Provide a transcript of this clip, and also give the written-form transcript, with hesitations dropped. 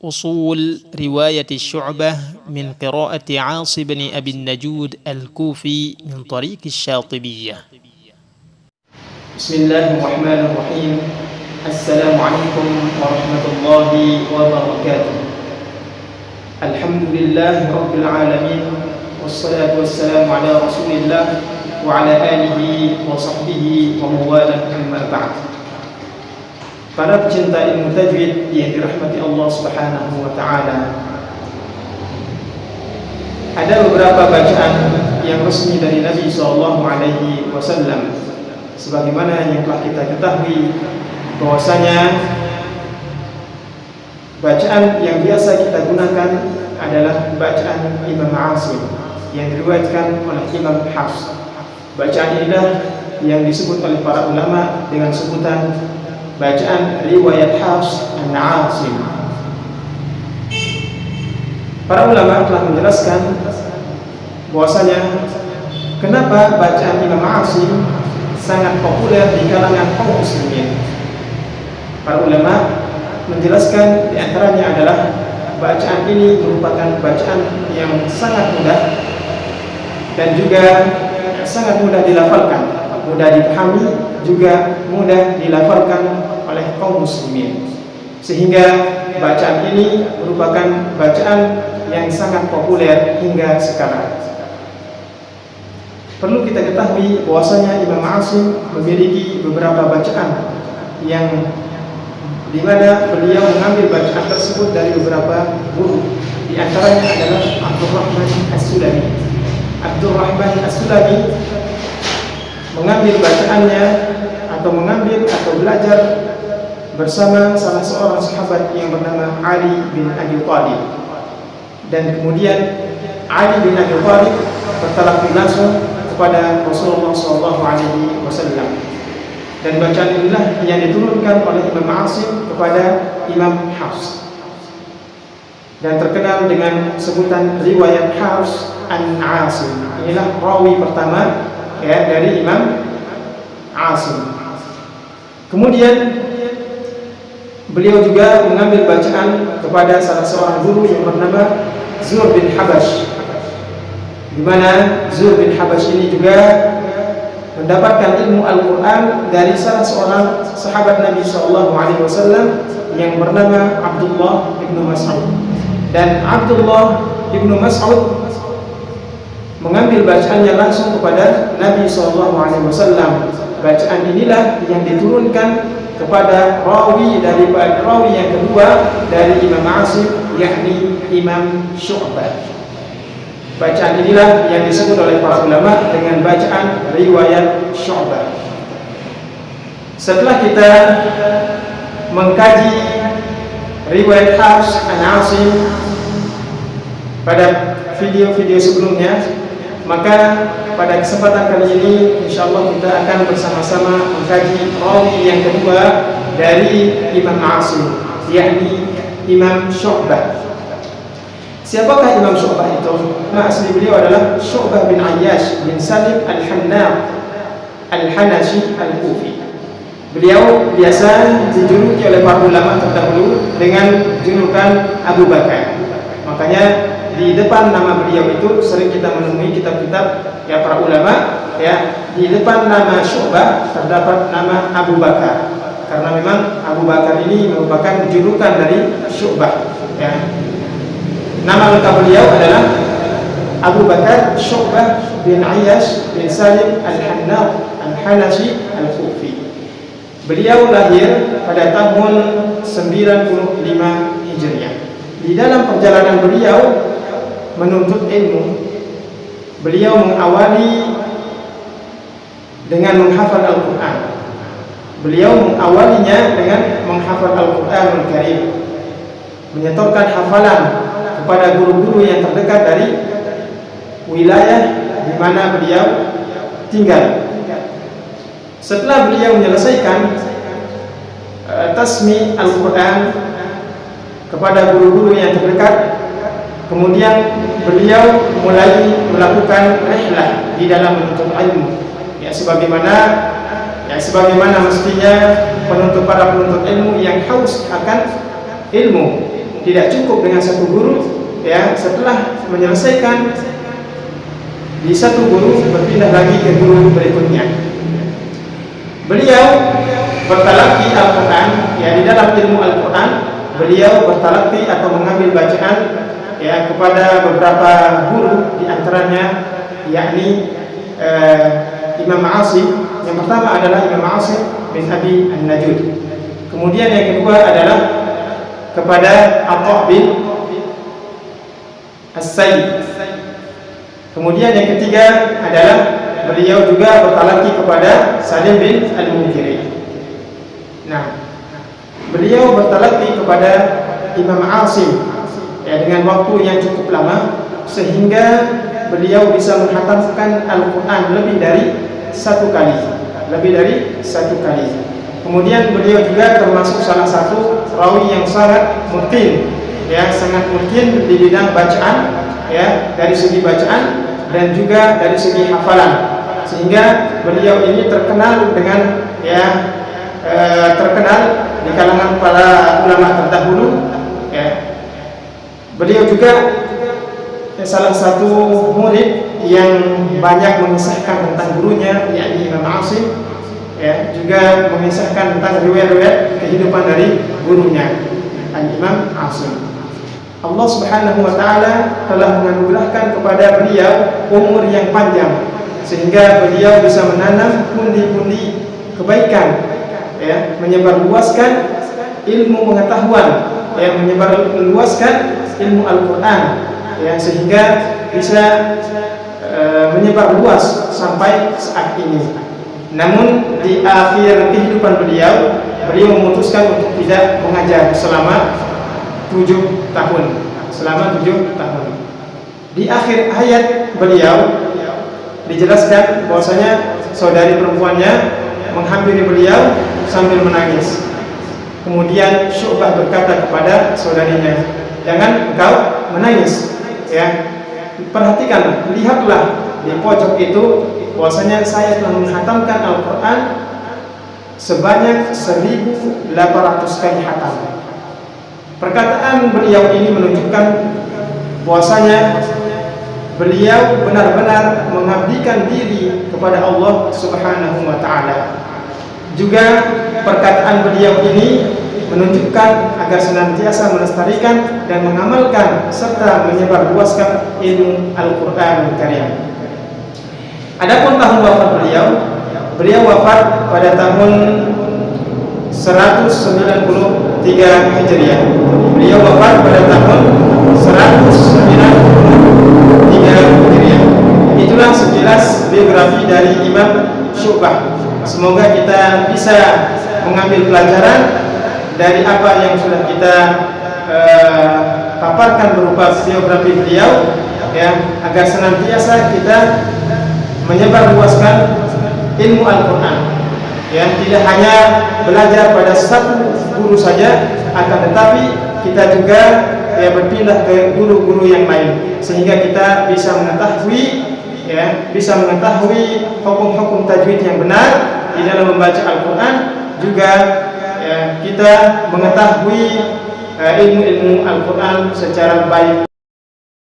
أصول رواية الشعبة من قراءة عاصم بن أبي النجود الكوفي من طريق الشاطبية. بسم الله الرحمن الرحيم. السلام عليكم ورحمة الله وبركاته. الحمد لله رب العالمين، والصلاة والسلام على رسول الله وعلى آله وصحبه ومن والاه، أما بعد. Para pecinta ilmu tajwid yang dirahmati Allah Subhanahu wa taala, ada beberapa bacaan yang resmi dari Nabi sallallahu alaihi wasallam sebagaimana yang telah kita ketahui bahwasanya bacaan yang biasa kita gunakan adalah bacaan Imam Asim yang diriwayatkan oleh Imam Hafs. Bacaan inilah yang disebut oleh para ulama dengan sebutan bacaan riwayat Hafs an Asim. Para ulama telah menjelaskan bahwasanya kenapa bacaan Imam Asim sangat populer di kalangan kaum muslimin. Para ulama menjelaskan di antaranya adalah bacaan ini merupakan bacaan yang sangat mudah dan juga sangat mudah dilafalkan, mudah dipahami, juga mudah dilafalkan oleh kaum muslimin, sehingga bacaan ini merupakan bacaan yang sangat populer hingga sekarang. Perlu kita ketahui bahwasanya Imam Asim memiliki beberapa bacaan yang dimana beliau mengambil bacaan tersebut dari beberapa guru. Di antaranya adalah Abdurrahman As-Sulami. Abdurrahman As-Sulami mengambil bacaannya atau belajar bersama salah seorang sahabat yang bernama Ali bin Abi Thalib, dan kemudian Ali bin Abi Thalib bertalaqi langsung kepada Rasulullah SAW, dan bacaan inilah yang diturunkan oleh Imam Asim kepada Imam Hafs dan terkenal dengan sebutan riwayat Hafs an Asim. Inilah rawi pertama dari Imam Asim. Kemudian beliau juga mengambil bacaan kepada salah seorang guru yang bernama Zur bin Habash, di mana Zur bin Habash ini juga mendapatkan ilmu Al-Quran dari salah seorang sahabat Nabi SAW yang bernama Abdullah ibnu Mas'ud. Dan Abdullah ibnu Mas'ud mengambil bacaannya langsung kepada Nabi SAW. Bacaan inilah yang diturunkan kepada rawi yang kedua dari Imam Asim, yakni Imam Syu'bah. Bacaan inilah yang disebut oleh para ulama dengan bacaan riwayat Syu'bah. Setelah kita mengkaji riwayat Hafs an Asim pada video-video sebelumnya, maka pada kesempatan kali ini insyaallah kita akan bersama-sama mengkaji rawi yang kedua dari Imam Asim, yakni Imam Syu'bah. Siapakah Imam Syu'bah itu? Nama asli beliau adalah Syu'bah bin Ayyash bin Salim al-Hannaf al-Hanashi al-Kufi. Beliau biasa dijuluki oleh para ulama terdahulu dengan julukan Abu Bakar. Makanya di depan nama beliau itu sering kita menemui kitab-kitab para ulama, di depan nama Syu'bah terdapat nama Abu Bakar, karena memang Abu Bakar ini merupakan julukan dari Syu'bah. Nama lengkap beliau adalah Abu Bakar Syu'bah bin Ayyash bin Salim al-Hannaf al-Hanashi al-Kufi. Beliau lahir pada tahun 95 Hijriah. Di dalam perjalanan beliau menuntut ilmu, beliau mengawali dengan menghafal Al-Quran. Beliau mengawalinya dengan menghafal Al-Quranul Karim, menyetorkan hafalan kepada guru-guru yang terdekat dari wilayah di mana beliau tinggal. Setelah beliau menyelesaikan tasmi Al-Quran kepada guru-guru yang terdekat, kemudian beliau mulai melakukan rihlah di dalam menuntut ilmu, sebagaimana mestinya para penuntut ilmu yang haus akan ilmu. tidak cukup dengan satu guru, ya, setelah menyelesaikan di satu guru berpindah lagi ke guru berikutnya. Beliau bertalaqi Al-Quran, ya, di dalam ilmu Al-Quran beliau bertalaqi atau mengambil bacaan, ya, kepada beberapa guru, di antaranya yakni Imam Asim. Yang pertama adalah Imam Asim bin Abi An-Najud. Kemudian yang kedua adalah kepada Atha bin As-Sayyid. Kemudian yang ketiga adalah beliau juga bertalaqi kepada Salim bin Al-Munkiri. Nah, beliau bertalaqi kepada Imam Asim, ya, dengan waktu yang cukup lama sehingga beliau bisa menghatamkan Al-Quran lebih dari satu kali. Kemudian beliau juga termasuk salah satu rawi yang sangat mungkin, ya, sangat mungkin di bidang bacaan, ya, dari segi bacaan dan juga dari segi hafalan, sehingga beliau ini terkenal dengan, ya, terkenal di kalangan para ulama terdahulu, ya. Beliau juga salah satu murid yang banyak mengisahkan tentang gurunya, yakni Imam Asim, ya, juga mengisahkan tentang riwayat-riwayat kehidupan dari gurunya, Imam Asim. Allah Subhanahu wa taala telah menganugerahkan kepada beliau umur yang panjang sehingga beliau bisa menanam pundi-pundi kebaikan, ya, menyebarluaskan ilmu pengetahuan, ya, menyebarluaskan ilmu Al-Quran, ya, sehingga bisa menyebar luas sampai saat ini. Namun di akhir kehidupan beliau memutuskan untuk tidak mengajar selama 7 tahun. Di akhir hayat beliau dijelaskan bahwasanya saudari perempuannya menghampiri beliau sambil menangis. Kemudian Syu'bah berkata kepada saudarinya, "Jangan engkau menangis, ya. Perhatikan, lihatlah di pojok itu bahwasanya saya telah menghatamkan Al-Quran sebanyak 1.800 kali hatam." Perkataan beliau ini menunjukkan bahwasanya beliau benar-benar mengabdikan diri kepada Allah Subhanahu wa taala. Juga perkataan beliau ini menunjukkan agar senantiasa melestarikan dan mengamalkan serta menyebarluaskan ilmu Al-Qur'anul Karim. Adapun tahun wafat beliau wafat pada tahun 193 Hijriah. Beliau wafat pada tahun 193 Hijriah. Itulah sekilas biografi dari Imam Syu'bah. Semoga kita bisa mengambil pelajaran dari apa yang sudah kita paparkan berupa biografi beliau, ya, agar senantiasa kita menyebarluaskan ilmu Al-Quran, ya, tidak hanya belajar pada satu guru saja, akan tetapi kita juga, ya, berpindah ke guru-guru yang lain sehingga kita bisa mengetahui, ya, hukum-hukum tajwid yang benar di dalam membaca Al-Quran, juga, ya, kita mengetahui ilmu-ilmu Al-Quran secara baik.